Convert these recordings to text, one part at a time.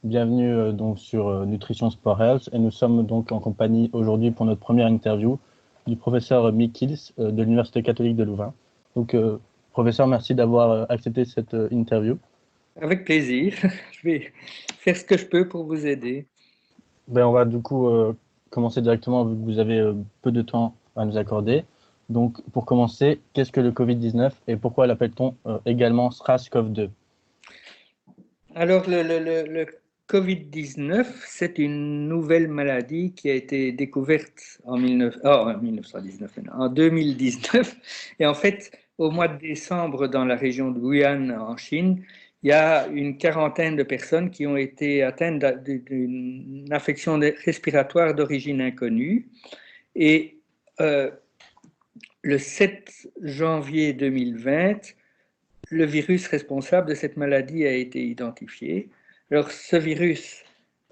Bienvenue donc sur Nutrition Sport Health et nous sommes donc en compagnie aujourd'hui pour notre première interview du professeur Mick Kills de l'Université catholique de Louvain. Donc professeur, merci d'avoir accepté cette interview. Avec plaisir, je vais faire ce que je peux pour vous aider. On va du coup commencer directement vu que vous avez peu de temps à nous accorder. Donc pour commencer, qu'est-ce que le Covid-19 et pourquoi l'appelle-t-on également SARS-CoV-2? Alors, le Covid-19, c'est une nouvelle maladie qui a été découverte en 2019. Et en fait, au mois de décembre, dans la région de Wuhan, en Chine, il y a une quarantaine de personnes qui ont été atteintes d'une infection respiratoire d'origine inconnue. Et le 7 janvier 2020, le virus responsable de cette maladie a été identifié. Alors, ce virus,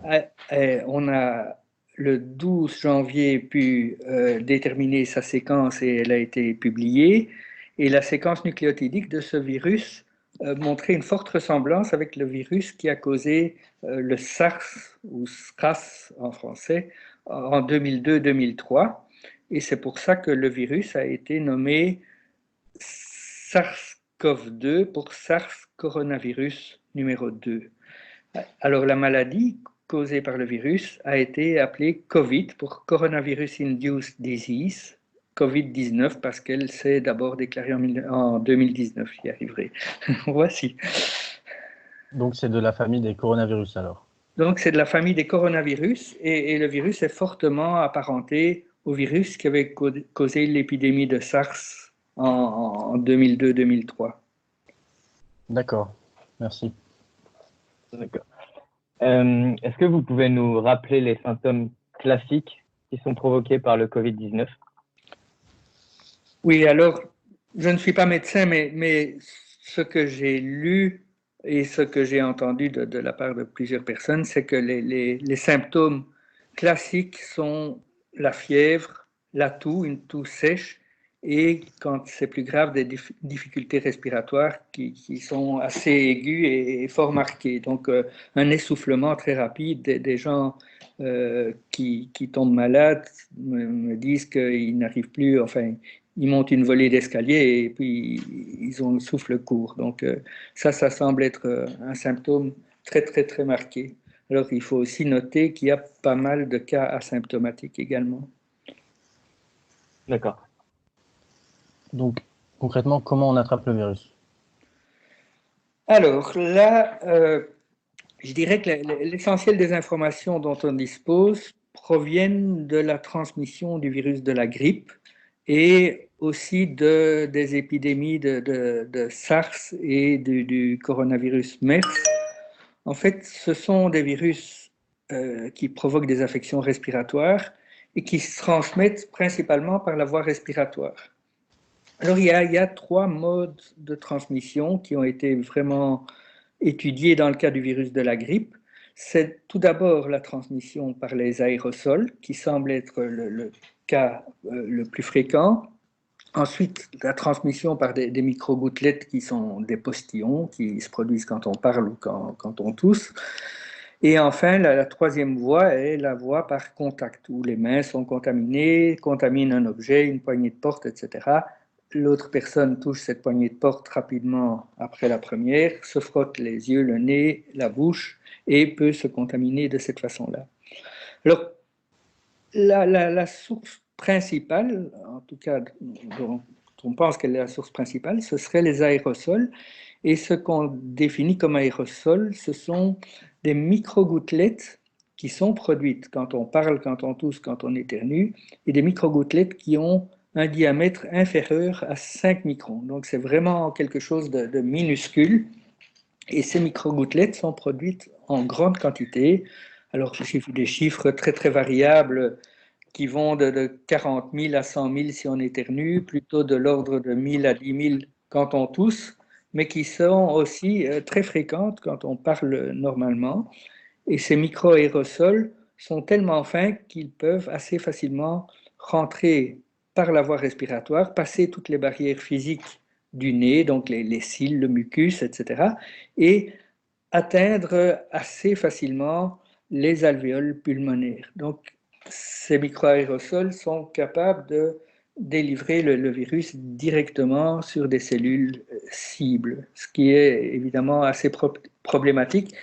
on a le 12 janvier pu déterminer sa séquence et elle a été publiée. Et la séquence nucléotidique de ce virus montrait une forte ressemblance avec le virus qui a causé le SARS, ou SRAS en français, en 2002-2003. Et c'est pour ça que le virus a été nommé SARS-CoV-2 pour SARS coronavirus numéro 2. Alors la maladie causée par le virus a été appelée COVID pour Coronavirus Induced Disease, COVID-19 parce qu'elle s'est d'abord déclarée en 2019, j'y arriverai. Voici. Donc c'est de la famille des coronavirus alors. Donc c'est de la famille des coronavirus et le virus est fortement apparenté au virus qui avait causé l'épidémie de SARS en 2002-2003. D'accord, merci. D'accord. Est-ce que vous pouvez nous rappeler les symptômes classiques qui sont provoqués par le Covid-19? Oui, alors, je ne suis pas médecin, mais ce que j'ai lu et ce que j'ai entendu de la part de plusieurs personnes, c'est que les symptômes classiques sont la fièvre, la toux, une toux sèche, et quand c'est plus grave, des difficultés respiratoires qui sont assez aiguës et fort marquées. Donc, un essoufflement très rapide, des gens qui tombent malades me disent qu'ils n'arrivent plus, enfin, ils montent une volée d'escalier et puis ils ont le souffle court. Donc ça semble être un symptôme très, très, très marqué. Alors il faut aussi noter qu'il y a pas mal de cas asymptomatiques également. D'accord. Donc concrètement, comment on attrape le virus? Alors là, je dirais que l'essentiel des informations dont on dispose proviennent de la transmission du virus de la grippe et aussi des épidémies de SARS et du coronavirus MERS. En fait, ce sont des virus qui provoquent des affections respiratoires et qui se transmettent principalement par la voie respiratoire. Alors, il y a trois modes de transmission qui ont été vraiment étudiés dans le cas du virus de la grippe. C'est tout d'abord la transmission par les aérosols, qui semble être le cas le plus fréquent. Ensuite, la transmission par des micro-gouttelettes qui sont des postillons, qui se produisent quand on parle ou quand on tousse. Et enfin, la troisième voie est la voie par contact, où les mains sont contaminées, contaminent un objet, une poignée de porte, etc. L'autre personne touche cette poignée de porte rapidement après la première, se frotte les yeux, le nez, la bouche, et peut se contaminer de cette façon-là. Alors, la source principale, en tout cas dont on pense qu'elle est la source principale, ce serait les aérosols. Et ce qu'on définit comme aérosols, ce sont des micro-gouttelettes qui sont produites quand on parle, quand on tousse, quand on éternue, et des micro-gouttelettes qui ont un diamètre inférieur à 5 microns. Donc c'est vraiment quelque chose de minuscule. Et ces micro-gouttelettes sont produites en grande quantité. Alors j'ai vu des chiffres très très variables qui vont de 40 000 à 100 000 si on éternue, plutôt de l'ordre de 1000 à 10 000 quand on tousse, mais qui sont aussi très fréquentes quand on parle normalement. Et ces micro-aérosols sont tellement fins qu'ils peuvent assez facilement rentrer par la voie respiratoire, passer toutes les barrières physiques du nez, donc les cils, le mucus, etc., et atteindre assez facilement les alvéoles pulmonaires. Donc, ces microaérosols sont capables de délivrer le virus directement sur des cellules cibles, ce qui est évidemment assez problématique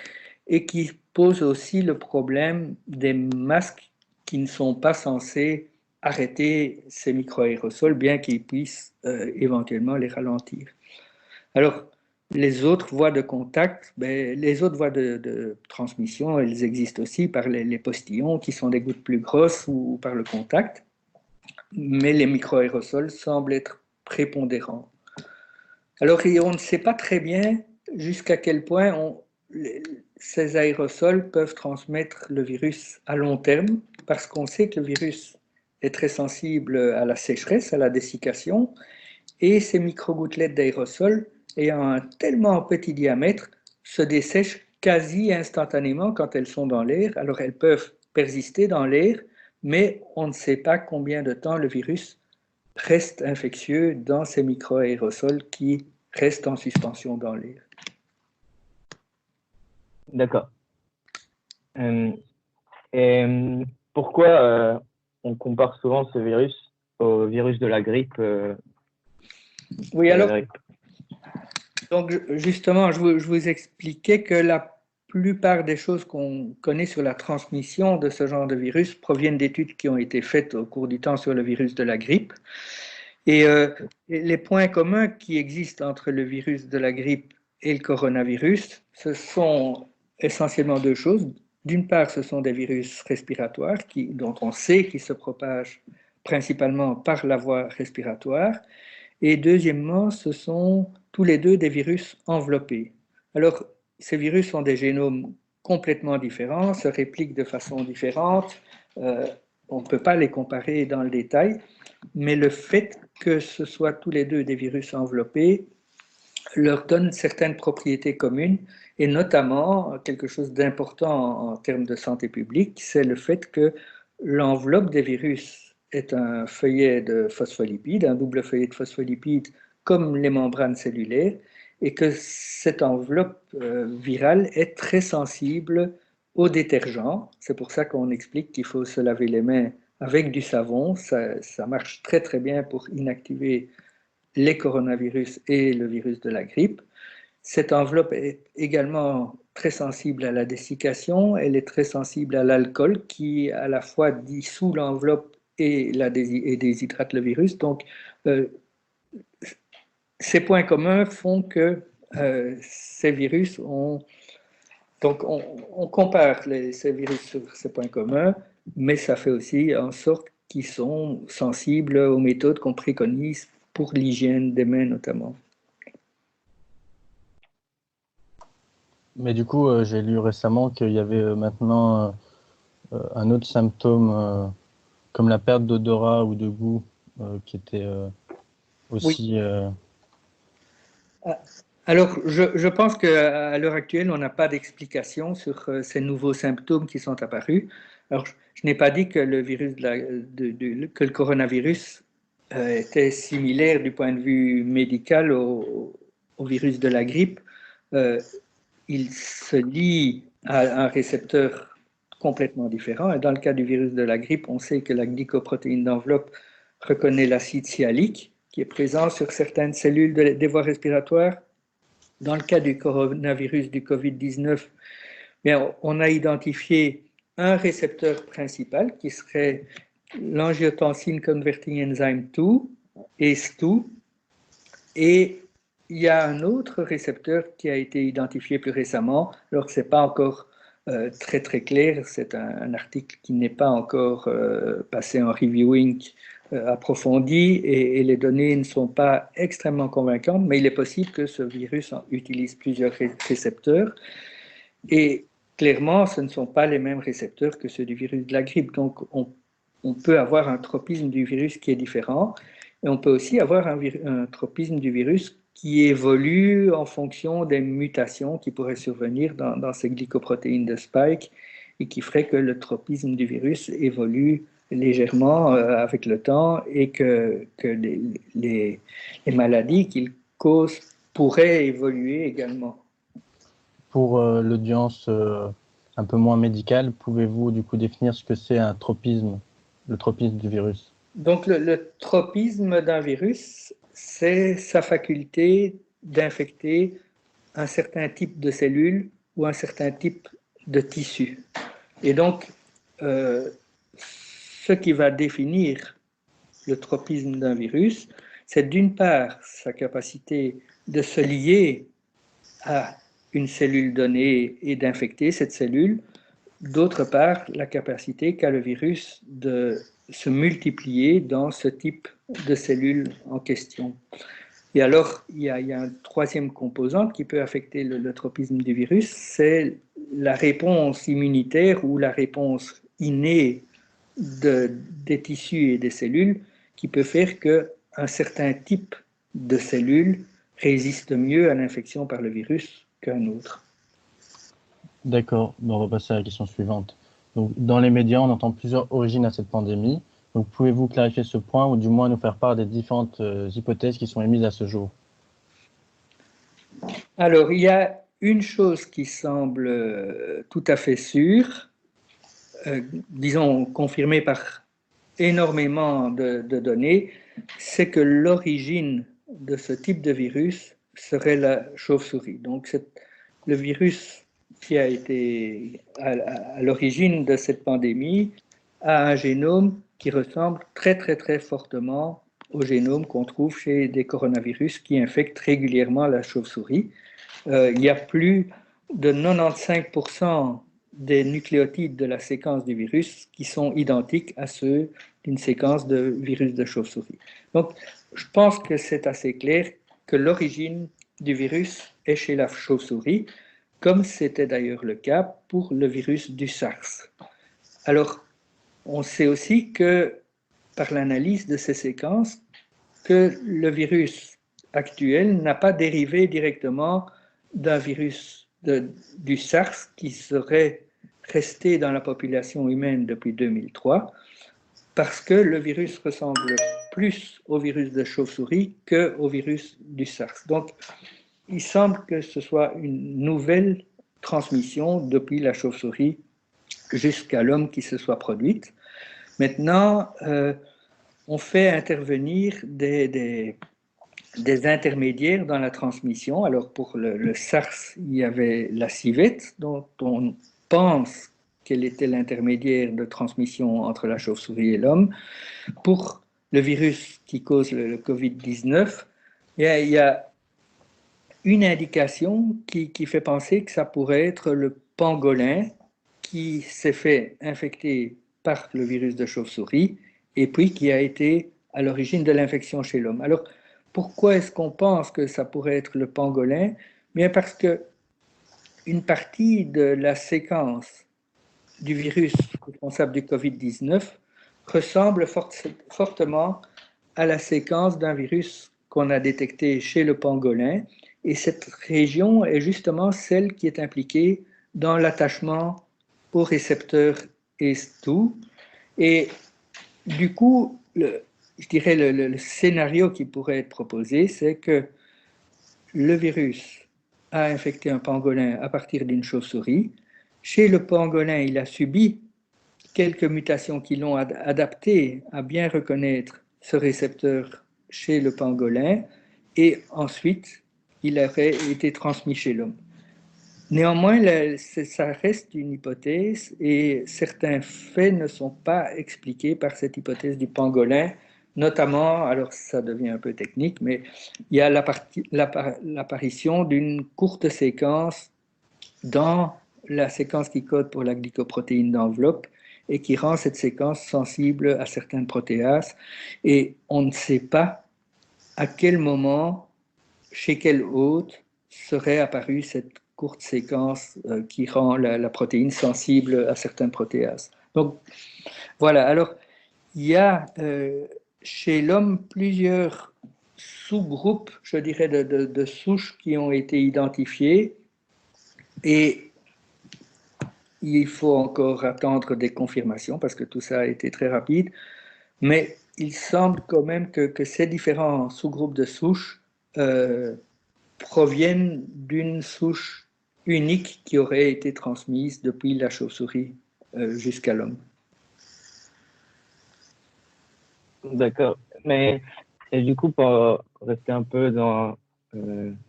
et qui pose aussi le problème des masques qui ne sont pas censés arrêter ces microaérosols, bien qu'ils puissent éventuellement les ralentir. Alors, les autres voies de contact, les autres voies de transmission, elles existent aussi par les postillons qui sont des gouttes plus grosses ou par le contact, mais les microaérosols semblent être prépondérants. Alors, on ne sait pas très bien jusqu'à quel point ces aérosols peuvent transmettre le virus à long terme, parce qu'on sait que le virus est très sensible à la sécheresse, à la dessiccation, et ces microgouttelettes d'aérosols, ayant un tellement petit diamètre, se dessèchent quasi instantanément quand elles sont dans l'air. Alors elles peuvent persister dans l'air, mais on ne sait pas combien de temps le virus reste infectieux dans ces microaérosols qui restent en suspension dans l'air. D'accord. Et pourquoi on compare souvent ce virus au virus de la grippe Oui, alors, donc justement, je vous expliquais que la plupart des choses qu'on connaît sur la transmission de ce genre de virus proviennent d'études qui ont été faites au cours du temps sur le virus de la grippe. Et les points communs qui existent entre le virus de la grippe et le coronavirus, ce sont essentiellement deux choses. D'une part, ce sont des virus respiratoires dont on sait qu'ils se propagent principalement par la voie respiratoire. Et deuxièmement, ce sont tous les deux des virus enveloppés. Alors, ces virus ont des génomes complètement différents, se répliquent de façon différente. On ne peut pas les comparer dans le détail, mais le fait que ce soit tous les deux des virus enveloppés leur donne certaines propriétés communes, et notamment quelque chose d'important en termes de santé publique, c'est le fait que l'enveloppe des virus est un feuillet de phospholipides, un double feuillet de phospholipides comme les membranes cellulaires, et que cette enveloppe virale est très sensible aux détergents. C'est pour ça qu'on explique qu'il faut se laver les mains avec du savon. Ça marche très très bien pour inactiver les coronavirus et le virus de la grippe. Cette enveloppe est également très sensible à la dessiccation, elle est très sensible à l'alcool qui à la fois dissout l'enveloppe et déshydrate le virus. Donc, ces points communs font que ces virus ont... Donc, on compare ces virus sur ces points communs, mais ça fait aussi en sorte qu'ils sont sensibles aux méthodes qu'on préconise pour l'hygiène des mains notamment. Mais du coup, j'ai lu récemment qu'il y avait maintenant un autre symptôme comme la perte d'odorat ou de goût qui était aussi... Oui. Alors, je pense qu'à l'heure actuelle, on n'a pas d'explication sur ces nouveaux symptômes qui sont apparus. Alors, je n'ai pas dit que le virus que le coronavirus était similaire du point de vue médical au virus de la grippe. Il se lie à un récepteur complètement différent. Et dans le cas du virus de la grippe, on sait que la glycoprotéine d'enveloppe reconnaît l'acide sialique qui est présent sur certaines cellules des voies respiratoires. Dans le cas du coronavirus du Covid-19, on a identifié un récepteur principal qui serait l'angiotensin converting enzyme 2, ACE2, et il y a un autre récepteur qui a été identifié plus récemment. Alors, ce n'est pas encore très très clair, c'est un article qui n'est pas encore passé en reviewing approfondi et les données ne sont pas extrêmement convaincantes, mais il est possible que ce virus utilise plusieurs récepteurs et clairement, ce ne sont pas les mêmes récepteurs que ceux du virus de la grippe. Donc, on peut avoir un tropisme du virus qui est différent et on peut aussi avoir un tropisme du virus qui évolue en fonction des mutations qui pourraient survenir dans ces glycoprotéines de spike et qui ferait que le tropisme du virus évolue légèrement avec le temps et que les maladies qu'il cause pourraient évoluer également. pour l'audience un peu moins médicale, pouvez-vous du coup définir ce que c'est un tropisme, le tropisme du virus? Donc, le tropisme d'un virus, c'est sa faculté d'infecter un certain type de cellules ou un certain type de tissu. Et donc, ce qui va définir le tropisme d'un virus, c'est d'une part sa capacité de se lier à une cellule donnée et d'infecter cette cellule, d'autre part la capacité qu'a le virus de se multiplier dans ce type de cellules en question. Et alors, il y a un troisième composante qui peut affecter le tropisme du virus, c'est la réponse immunitaire ou la réponse innée des tissus et des cellules qui peut faire qu'un certain type de cellules résiste mieux à l'infection par le virus qu'un autre. D'accord, on va passer à la question suivante. Donc, dans les médias, on entend plusieurs origines à cette pandémie. Donc, pouvez-vous clarifier ce point ou du moins nous faire part des différentes hypothèses qui sont émises à ce jour? Alors, il y a une chose qui semble tout à fait sûre, disons confirmée par énormément de données, c'est que l'origine de ce type de virus serait la chauve-souris. Donc, le virus qui a été à l'origine de cette pandémie a un génome qui ressemble très, très, très fortement au génome qu'on trouve chez des coronavirus qui infectent régulièrement la chauve-souris. Il y a plus de 95% des nucléotides de la séquence du virus qui sont identiques à ceux d'une séquence de virus de chauve-souris. Donc, je pense que c'est assez clair que l'origine du virus est chez la chauve-souris, comme c'était d'ailleurs le cas pour le virus du SARS. Alors, on sait aussi que, par l'analyse de ces séquences, que le virus actuel n'a pas dérivé directement d'un virus du SARS qui serait resté dans la population humaine depuis 2003, parce que le virus ressemble plus au virus de chauve-souris qu'au virus du SARS. Donc, il semble que ce soit une nouvelle transmission depuis la chauve-souris jusqu'à l'homme qui se soit produite. Maintenant, on fait intervenir des intermédiaires dans la transmission. Alors pour le SARS, il y avait la civette, dont on pense qu'elle était l'intermédiaire de transmission entre la chauve-souris et l'homme. Pour le virus qui cause le Covid-19, il y a une indication qui fait penser que ça pourrait être le pangolin qui s'est fait infecter par le virus de chauve-souris et puis qui a été à l'origine de l'infection chez l'homme. Alors, pourquoi est-ce qu'on pense que ça pourrait être le pangolin? Bien parce que une partie de la séquence du virus responsable du Covid-19 ressemble fortement à la séquence d'un virus qu'on a détecté chez le pangolin. Et cette région est justement celle qui est impliquée dans l'attachement au récepteur ES2. Et du coup, je dirais le scénario qui pourrait être proposé, c'est que le virus a infecté un pangolin à partir d'une chauve-souris. Chez le pangolin, il a subi quelques mutations qui l'ont adapté à bien reconnaître ce récepteur chez le pangolin, et ensuite, il aurait été transmis chez l'homme. Néanmoins, ça reste une hypothèse et certains faits ne sont pas expliqués par cette hypothèse du pangolin, notamment, alors ça devient un peu technique, mais il y a l'apparition d'une courte séquence dans la séquence qui code pour la glycoprotéine d'enveloppe et qui rend cette séquence sensible à certaines protéases. Et on ne sait pas à quel moment, chez quel hôte, serait apparue cette courte séquence qui rend la protéine sensible à certaines protéases. Donc, voilà. Alors, il y a chez l'homme plusieurs sous-groupes, je dirais, de souches qui ont été identifiées et il faut encore attendre des confirmations parce que tout ça a été très rapide, mais il semble quand même que ces différents sous-groupes de souches proviennent d'une souche unique qui aurait été transmise depuis la chauve-souris jusqu'à l'homme. D'accord. Mais et du coup, pour rester un peu dans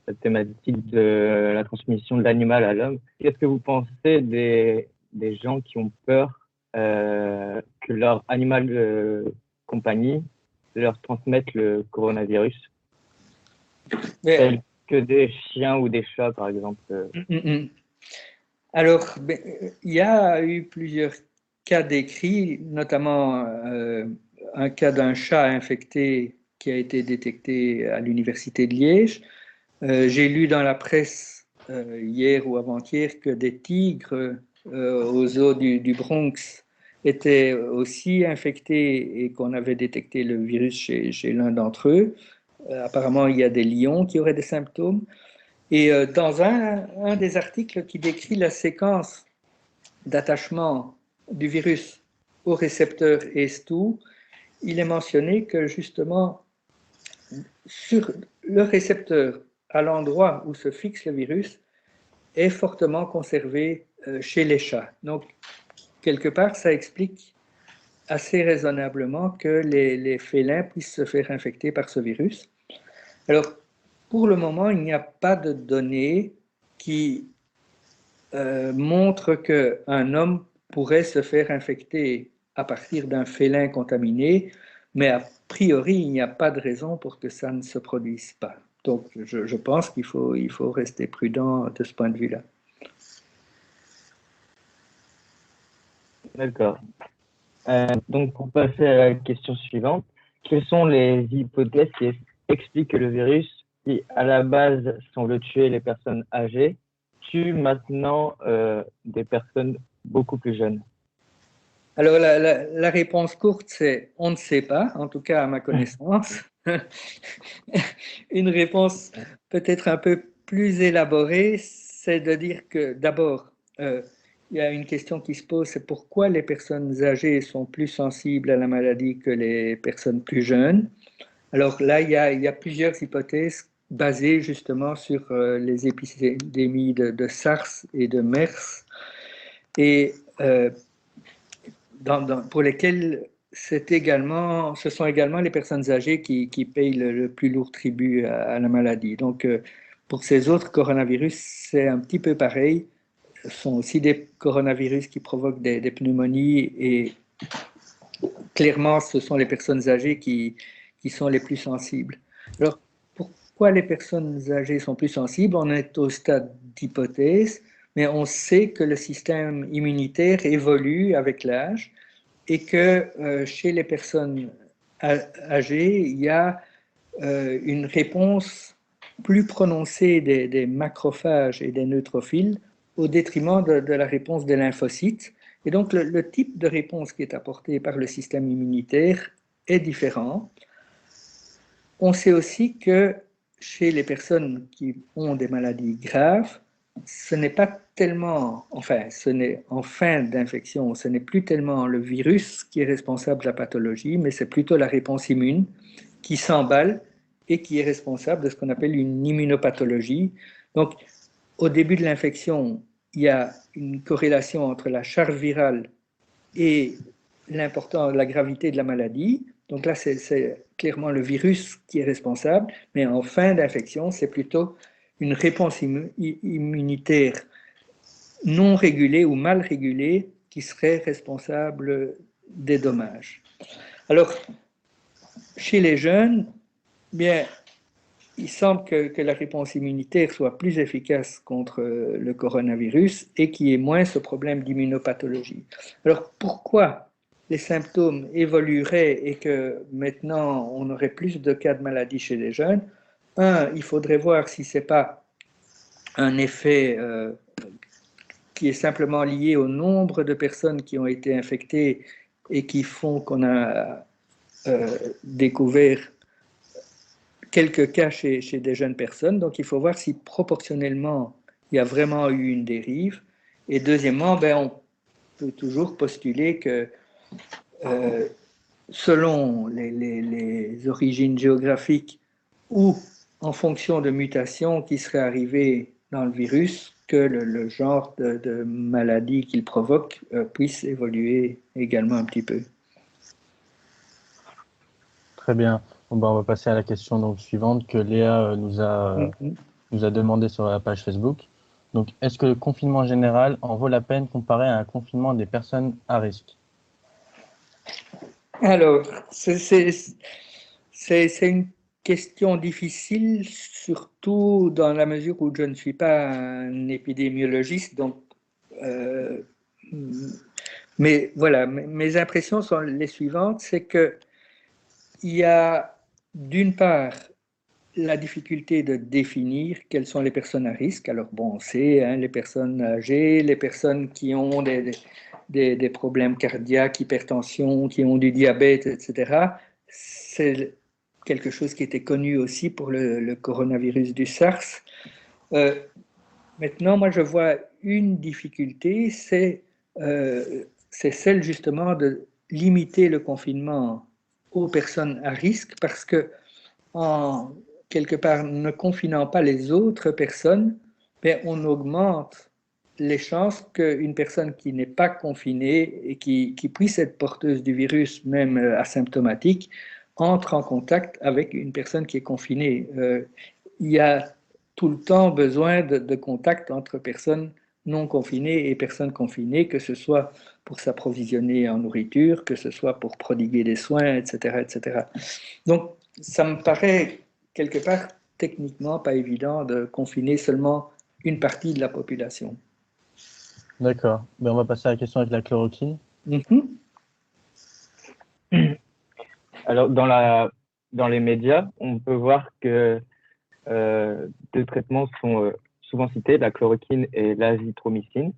cette thématique de la transmission de l'animal à l'homme, qu'est-ce que vous pensez des gens qui ont peur que leur animal de compagnie leur transmette le coronavirus, tels que des chiens ou des chats, par exemple? Alors, il y a eu plusieurs cas décrits, notamment un cas d'un chat infecté qui a été détecté à l'université de Liège. J'ai lu dans la presse hier ou avant-hier que des tigres aux eaux du Bronx étaient aussi infectés et qu'on avait détecté le virus chez l'un d'entre eux. Apparemment, il y a des lions qui auraient des symptômes. Et dans un des articles qui décrit la séquence d'attachement du virus au récepteur ACE2, il est mentionné que justement, sur le récepteur, à l'endroit où se fixe le virus, est fortement conservé chez les chats. Donc, quelque part, ça explique assez raisonnablement que les félins puissent se faire infecter par ce virus. Alors, pour le moment, il n'y a pas de données qui montrent qu'un homme pourrait se faire infecter à partir d'un félin contaminé, mais a priori, il n'y a pas de raison pour que ça ne se produise pas. Donc, je pense qu'il faut rester prudent de ce point de vue-là. D'accord. Donc, pour passer à la question suivante, quelles sont les hypothèses qui expliquent que le virus, qui à la base semble tuer les personnes âgées, tue maintenant des personnes beaucoup plus jeunes? Alors, la réponse courte, c'est on ne sait pas, en tout cas à ma connaissance. Une réponse peut-être un peu plus élaborée, c'est de dire que d'abord, il y a une question qui se pose, c'est pourquoi les personnes âgées sont plus sensibles à la maladie que les personnes plus jeunes. Alors là, il y a plusieurs hypothèses basées justement sur les épidémies de SARS et de MERS, et pour lesquelles ce sont également les personnes âgées qui payent le plus lourd tribut à la maladie. Donc, pour ces autres coronavirus, c'est un petit peu pareil. Ce sont aussi des coronavirus qui provoquent des pneumonies et clairement, ce sont les personnes âgées qui sont les plus sensibles. Alors, pourquoi les personnes âgées sont plus sensibles? On est au stade d'hypothèse, mais on sait que le système immunitaire évolue avec l'âge et que chez les personnes âgées, il y a une réponse plus prononcée des macrophages et des neutrophiles au détriment de la réponse des lymphocytes. Et donc, le type de réponse qui est apporté par le système immunitaire est différent. On sait aussi que chez les personnes qui ont des maladies graves, ce n'est pas tellement, enfin, ce n'est en fin d'infection, ce n'est plus tellement le virus qui est responsable de la pathologie, mais c'est plutôt la réponse immune qui s'emballe et qui est responsable de ce qu'on appelle une immunopathologie. Donc, au début de l'infection, il y a une corrélation entre la charge virale et la gravité de la maladie. Donc là, c'est clairement le virus qui est responsable, mais en fin d'infection, c'est plutôt une réponse immunitaire non régulée ou mal régulée qui serait responsable des dommages. Alors, chez les jeunes, bien, il semble que la réponse immunitaire soit plus efficace contre le coronavirus et qu'il y ait moins ce problème d'immunopathologie. Alors, pourquoi les symptômes évolueraient et que maintenant on aurait plus de cas de maladie chez les jeunes? Il faudrait voir si ce n'est pas un effet qui est simplement lié au nombre de personnes qui ont été infectées et qui font qu'on a découvert quelques cas chez des jeunes personnes. Donc, il faut voir si proportionnellement, il y a vraiment eu une dérive. Et deuxièmement, on peut toujours postuler que selon les origines géographiques ou en fonction de mutations qui seraient arrivées dans le virus, que le genre de maladie qu'il provoque puisse évoluer également un petit peu. Très bien. Bon, on va passer à la question donc, suivante que Léa nous a demandé sur la page Facebook. Donc, est-ce que le confinement général en vaut la peine comparé à un confinement des personnes à risque? Alors, c'est une question difficile, surtout dans la mesure où je ne suis pas un épidémiologiste, donc, mais voilà, mes impressions sont les suivantes, c'est que il y a d'une part la difficulté de définir quelles sont les personnes à risque. Alors bon, on sait, hein, les personnes âgées, les personnes qui ont des problèmes cardiaques, hypertension, qui ont du diabète, etc. C'est quelque chose qui était connu aussi pour le coronavirus du SARS. Maintenant, moi, je vois une difficulté, c'est celle justement de limiter le confinement aux personnes à risque, parce que en quelque part ne confinant pas les autres personnes, ben, on augmente les chances qu'une personne qui n'est pas confinée et qui puisse être porteuse du virus, même asymptomatique, entre en contact avec une personne qui est confinée. Il y a tout le temps besoin de contact entre personnes non confinées et personnes confinées, que ce soit pour s'approvisionner en nourriture, que ce soit pour prodiguer des soins, etc., etc. Donc, ça me paraît quelque part techniquement pas évident de confiner seulement une partie de la population. D'accord. On va passer à la question avec la chloroquine. Alors, dans les médias, on peut voir que deux traitements sont souvent cités, la chloroquine et l'azithromycine.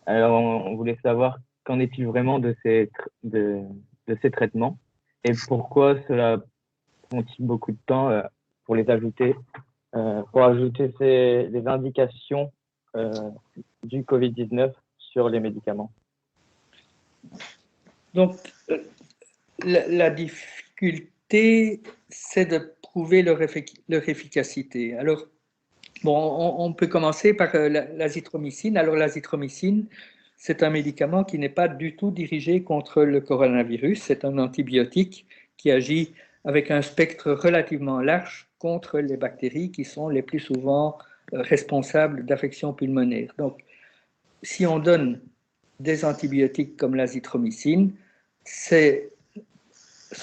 Alors, on voulait savoir qu'en est-il vraiment de ces traitements et pourquoi cela prend-il beaucoup de temps pour les ajouter, pour ajouter les indications du Covid-19 sur les médicaments. Donc, la difficulté, c'est de prouver leur efficacité. Alors, bon, on peut commencer par l'azithromycine. Alors, l'azithromycine, c'est un médicament qui n'est pas du tout dirigé contre le coronavirus. C'est un antibiotique qui agit avec un spectre relativement large contre les bactéries qui sont les plus souvent responsables d'affections pulmonaires. Donc, si on donne des antibiotiques comme l'azithromycine, ce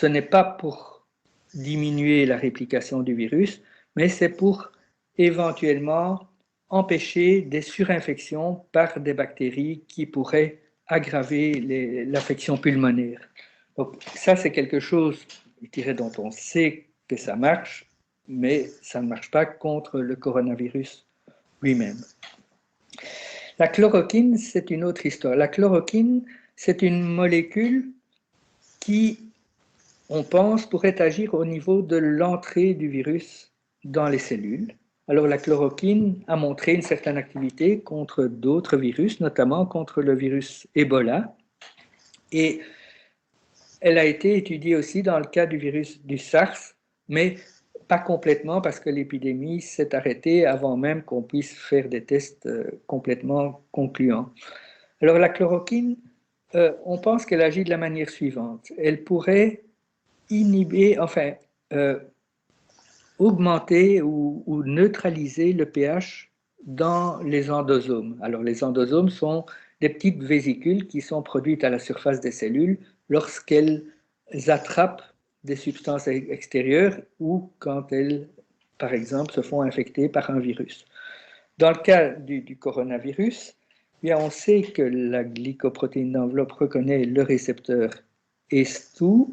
n'est pas pour diminuer la réplication du virus, mais c'est pour éventuellement empêcher des surinfections par des bactéries qui pourraient aggraver l'affection pulmonaire. Donc ça, c'est quelque chose, je dirais, dont on sait que ça marche, mais ça ne marche pas contre le coronavirus lui-même. La chloroquine, c'est une autre histoire. La chloroquine, c'est une molécule qui, on pense, pourrait agir au niveau de l'entrée du virus dans les cellules. Alors la chloroquine a montré une certaine activité contre d'autres virus, notamment contre le virus Ebola. Et elle a été étudiée aussi dans le cas du virus du SARS, mais pas complètement parce que l'épidémie s'est arrêtée avant même qu'on puisse faire des tests complètement concluants. Alors la chloroquine, on pense qu'elle agit de la manière suivante. Elle pourrait inhiber, enfin, augmenter ou neutraliser le pH dans les endosomes. Alors les endosomes sont des petites vésicules qui sont produites à la surface des cellules lorsqu'elles attrapent des substances extérieures ou quand elles, par exemple, se font infecter par un virus. Dans le cas du coronavirus, bien, on sait que la glycoprotéine d'enveloppe reconnaît le récepteur ACE2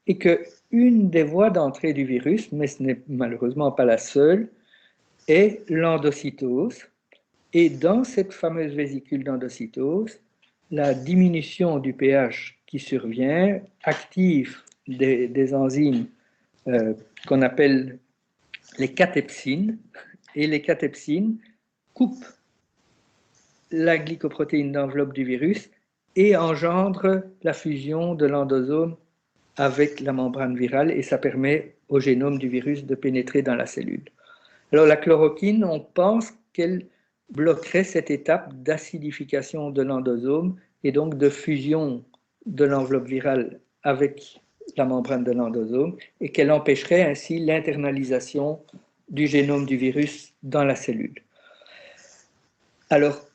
et qu'une des voies d'entrée du virus, mais ce n'est malheureusement pas la seule, est l'endocytose. Et dans cette fameuse vésicule d'endocytose, la diminution du pH qui survient active des enzymes qu'on appelle les catepsines, et les catepsines coupent la glycoprotéine d'enveloppe du virus et engendre la fusion de l'endosome avec la membrane virale, et ça permet au génome du virus de pénétrer dans la cellule. Alors la chloroquine, on pense qu'elle bloquerait cette étape d'acidification de l'endosome et donc de fusion de l'enveloppe virale avec la membrane de l'endosome et qu'elle empêcherait ainsi l'internalisation du génome du virus dans la cellule. Alors,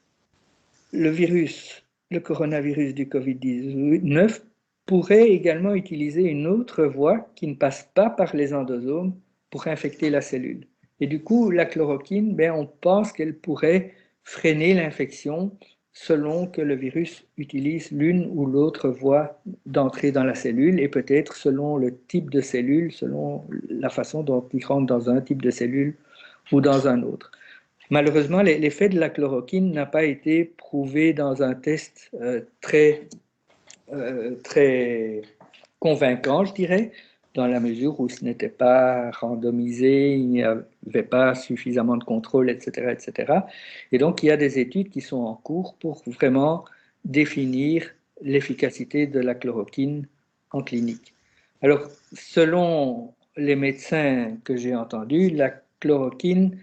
le coronavirus du Covid-19 pourrait également utiliser une autre voie qui ne passe pas par les endosomes pour infecter la cellule. Et du coup, la chloroquine, on pense qu'elle pourrait freiner l'infection selon que le virus utilise l'une ou l'autre voie d'entrée dans la cellule et peut-être selon le type de cellule, selon la façon dont il rentre dans un type de cellule ou dans un autre. Malheureusement, l'effet de la chloroquine n'a pas été prouvé dans un test très convaincant, je dirais, dans la mesure où ce n'était pas randomisé, il n'y avait pas suffisamment de contrôle, etc., etc. Et donc, il y a des études qui sont en cours pour vraiment définir l'efficacité de la chloroquine en clinique. Alors, selon les médecins que j'ai entendus, la chloroquine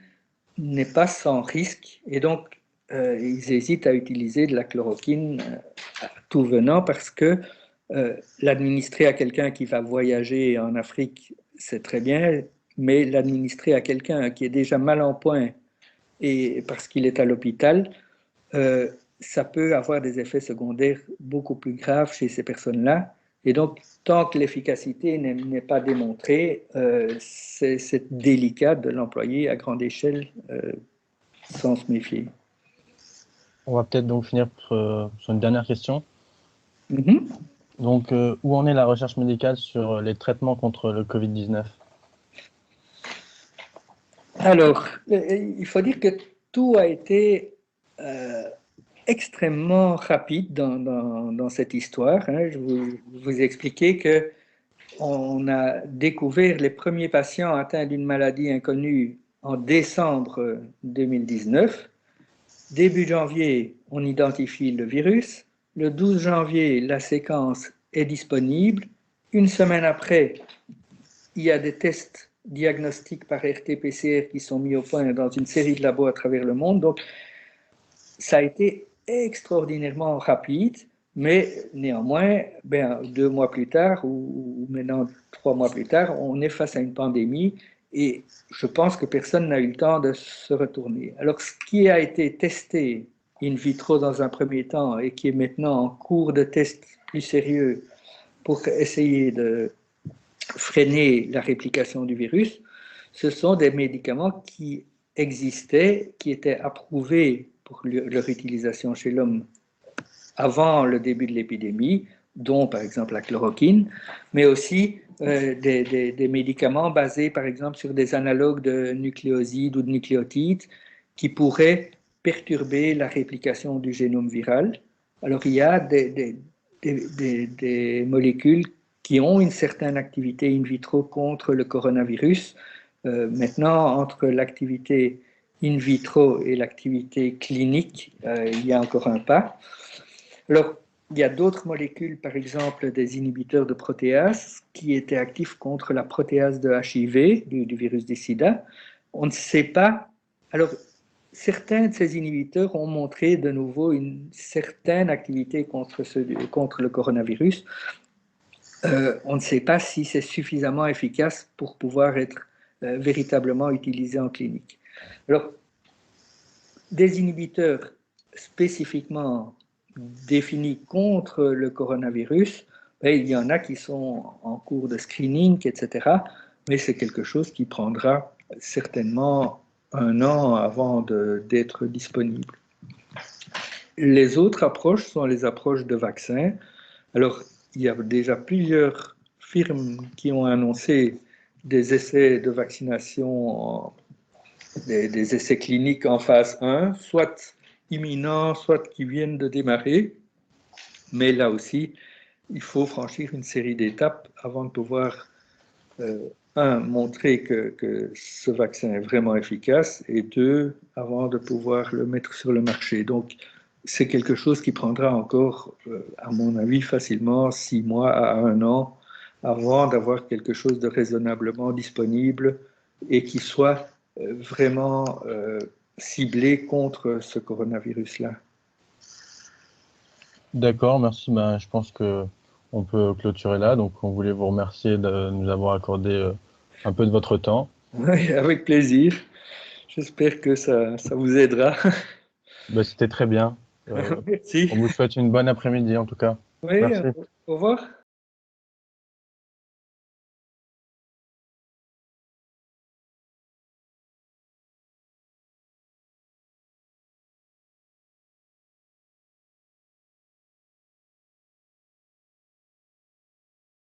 n'est pas sans risque et donc ils hésitent à utiliser de la chloroquine tout venant parce que l'administrer à quelqu'un qui va voyager en Afrique, c'est très bien, mais l'administrer à quelqu'un qui est déjà mal en point et parce qu'il est à l'hôpital, ça peut avoir des effets secondaires beaucoup plus graves chez ces personnes-là. Et donc, tant que l'efficacité n'est pas démontrée, c'est délicat de l'employer à grande échelle sans se méfier. On va peut-être donc finir sur une dernière question. Mm-hmm. Donc, où en est la recherche médicale sur les traitements contre le Covid-19? Alors, il faut dire que tout a été extrêmement rapide dans cette histoire. Je vous ai expliqué qu'on a découvert les premiers patients atteints d'une maladie inconnue en décembre 2019. Début janvier, on identifie le virus. Le 12 janvier, la séquence est disponible. Une semaine après, il y a des tests diagnostiques par RT-PCR qui sont mis au point dans une série de labos à travers le monde. Donc, ça a été extraordinairement rapide, mais néanmoins, 2 mois plus tard, ou maintenant 3 mois plus tard, on est face à une pandémie et je pense que personne n'a eu le temps de se retourner. Alors, ce qui a été testé in vitro dans un premier temps et qui est maintenant en cours de test plus sérieux pour essayer de freiner la réplication du virus, ce sont des médicaments qui existaient, qui étaient approuvés pour leur utilisation chez l'homme avant le début de l'épidémie, dont par exemple la chloroquine, mais aussi des médicaments basés par exemple sur des analogues de nucléosides ou de nucléotides qui pourraient perturber la réplication du génome viral. Alors il y a des molécules qui ont une certaine activité in vitro contre le coronavirus. Maintenant, entre l'activité in vitro et l'activité clinique, il y a encore un pas. Alors, il y a d'autres molécules, par exemple des inhibiteurs de protéase, qui étaient actifs contre la protéase de HIV, du virus du sida. On ne sait pas. Alors, certains de ces inhibiteurs ont montré de nouveau une certaine activité contre le coronavirus. On ne sait pas si c'est suffisamment efficace pour pouvoir être véritablement utilisé en clinique. Alors, des inhibiteurs spécifiquement définis contre le coronavirus, il y en a qui sont en cours de screening, etc. Mais c'est quelque chose qui prendra certainement 1 an avant d'être disponible. Les autres approches sont les approches de vaccins. Alors, il y a déjà plusieurs firmes qui ont annoncé des essais de vaccination, des essais cliniques en phase 1, soit imminents, soit qui viennent de démarrer. Mais là aussi, il faut franchir une série d'étapes avant de pouvoir, montrer que ce vaccin est vraiment efficace, et 2, avant de pouvoir le mettre sur le marché. Donc, c'est quelque chose qui prendra encore, à mon avis, facilement 6 mois à 1 an avant d'avoir quelque chose de raisonnablement disponible et qui soit vraiment ciblée contre ce coronavirus-là. D'accord, merci. Ben, je pense que on peut clôturer là. Donc, on voulait vous remercier de nous avoir accordé un peu de votre temps. Oui, avec plaisir. J'espère que ça vous aidera. Ben, c'était très bien. Merci. On vous souhaite une bonne après-midi en tout cas. Oui, Merci. au revoir.